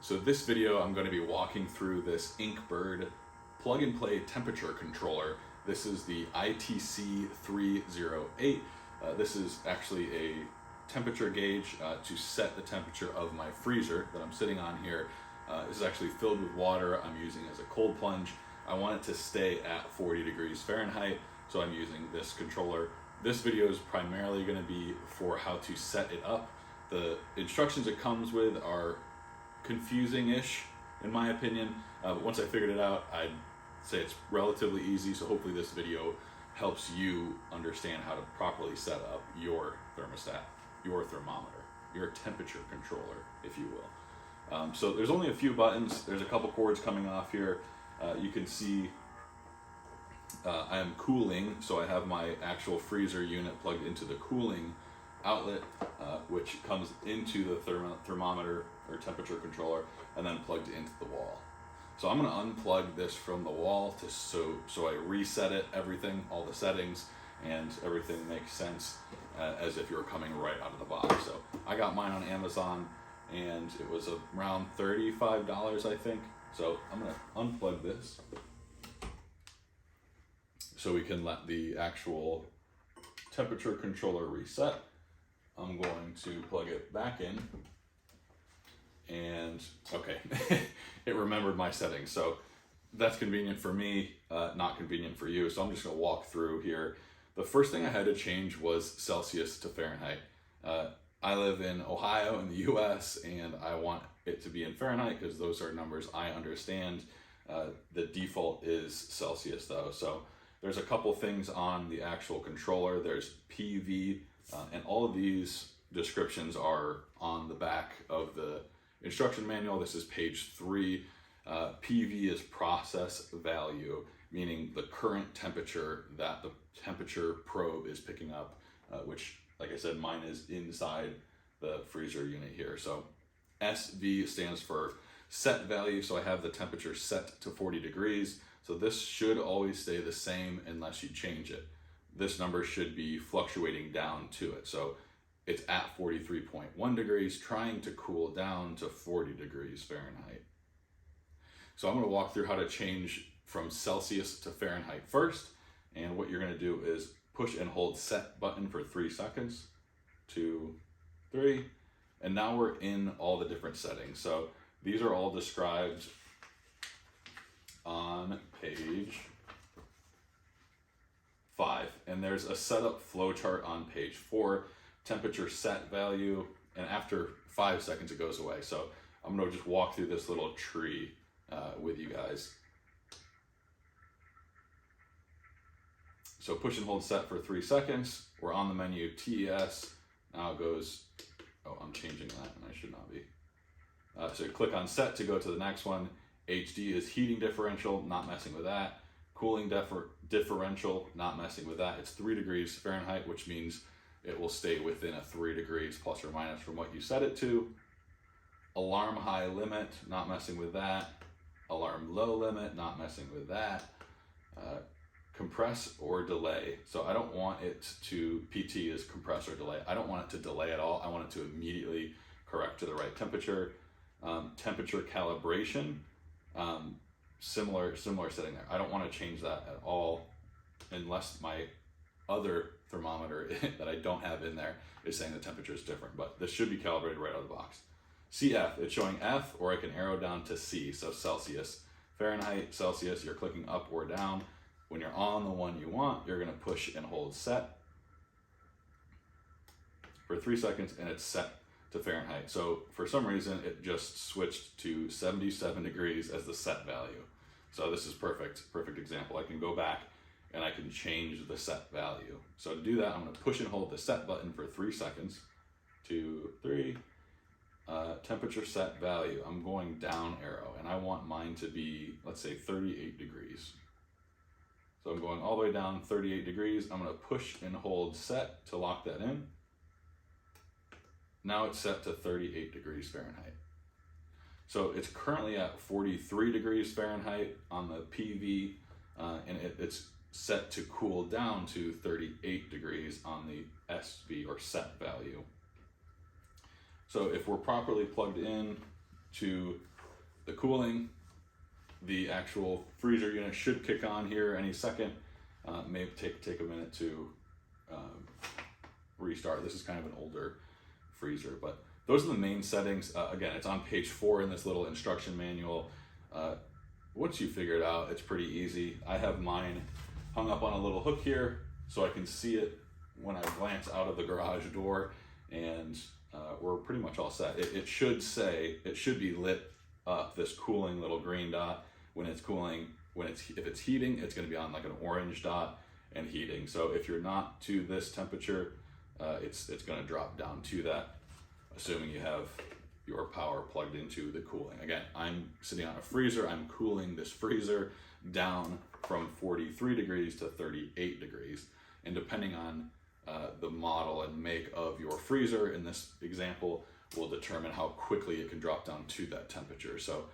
So this video, I'm going to be walking through this Inkbird plug-and-play temperature controller. This is the ITC-308. This is actually a temperature gauge to set the temperature of my freezer that I'm sitting on here. This is actually filled with water I'm using as a cold plunge. I want it to stay at 40 degrees Fahrenheit, so I'm using this controller. This video is primarily going to be for how to set it up. The instructions it comes with are confusing-ish, in my opinion, but once I figured it out, I'd say it's relatively easy, so hopefully this video helps you understand how to properly set up your thermostat, your thermometer, your temperature controller, if you will. So there's only a few buttons. There's a couple cords coming off here. You can see I am cooling, so I have my actual freezer unit plugged into the cooling outlet, which comes into the thermometer or temperature controller and then plugged into the wall. So I'm going to unplug this from the wall so I reset it, everything, all the settings, and everything makes sense as if you're coming right out of the box. So I got mine on Amazon and it was around $35, I think. So I'm going to unplug this so we can let the actual temperature controller reset. I'm going to plug it back in, and okay, it remembered my settings, so that's convenient for me, not convenient for you, so I'm just going to walk through here. The first thing I had to change was Celsius to Fahrenheit. I live in Ohio in the US, and I want it to be in Fahrenheit because those are numbers I understand. The default is Celsius though, so there's a couple things on the actual controller. There's PV, and all of these descriptions are on the back of the instruction manual. This is page 3. PV is process value, meaning the current temperature that the temperature probe is picking up, which, like I said, mine is inside the freezer unit here. So SV stands for set value, so I have the temperature set to 40 degrees. So this should always stay the same unless you change it. This number should be fluctuating down to it. So it's at 43.1 degrees, trying to cool down to 40 degrees Fahrenheit. So I'm going to walk through how to change from Celsius to Fahrenheit first. And what you're going to do is push and hold set button for 3 seconds, 2, 3. And now we're in all the different settings. So these are all described on page 5, and there's a setup flowchart on page 4, temperature set value, and after 5 seconds it goes away. So I'm going to just walk through this little tree with you guys. So push and hold set for 3 seconds. We're on the menu TES. Now it goes, oh, I'm changing that and I should not be. So click on set to go to the next one. HD is heating differential, not messing with that. Cooling differential, not messing with that. It's 3 degrees Fahrenheit, which means it will stay within a 3 degrees plus or minus from what you set it to. Alarm high limit, not messing with that. Alarm low limit, not messing with that. Compress or delay. So I don't want it to, PT is compress or delay. I don't want it to delay at all. I want it to immediately correct to the right temperature. Temperature calibration. Similar setting there. I don't want to change that at all unless my other thermometer that I don't have in there is saying the temperature is different, but this should be calibrated right out of the box. CF, it's showing F, or I can arrow down to C, so Celsius. Fahrenheit, Celsius, you're clicking up or down. When you're on the one you want, you're going to push and hold set for 3 seconds, and it's set to Fahrenheit. So for some reason it just switched to 77 degrees as the set value. So this is perfect example. I can go back and I can change the set value. So to do that, I'm going to push and hold the set button for 3 seconds. 2, 3. Temperature set value. I'm going down arrow, and I want mine to be, let's say, 38 degrees. So I'm going all the way down 38 degrees. I'm going to push and hold set to lock that in. Now it's set to 38 degrees Fahrenheit. So it's currently at 43 degrees Fahrenheit on the PV, and it's set to cool down to 38 degrees on the SV or set value. So if we're properly plugged in to the cooling. The actual freezer unit should kick on here any second. May take a minute to restart. This is kind of an older freezer, but those are the main settings. Again, it's on page 4 in this little instruction manual. Once you figure it out, it's pretty easy. I have mine hung up on a little hook here so I can see it when I glance out of the garage door, and we're pretty much all set. It should be lit up, this cooling little green dot when it's cooling. If it's heating, it's going to be on like an orange dot and heating. So if you're not to this temperature, it's going to drop down to that, assuming you have your power plugged into the cooling. Again, I'm sitting on a freezer. I'm cooling this freezer down from 43 degrees to 38 degrees. And depending on the model and make of your freezer, in this example, will determine how quickly it can drop down to that temperature. So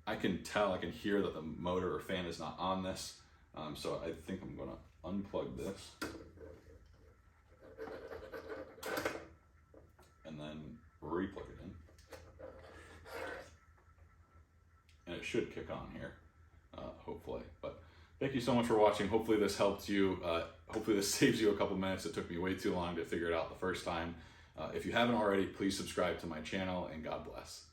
I can hear that the motor or fan is not on this. So I think I'm gonna unplug this and then replug it in. And it should kick on here, hopefully. But thank you so much for watching. Hopefully this helped you. Hopefully this saves you a couple minutes. It took me way too long to figure it out the first time. If you haven't already, please subscribe to my channel, and God bless.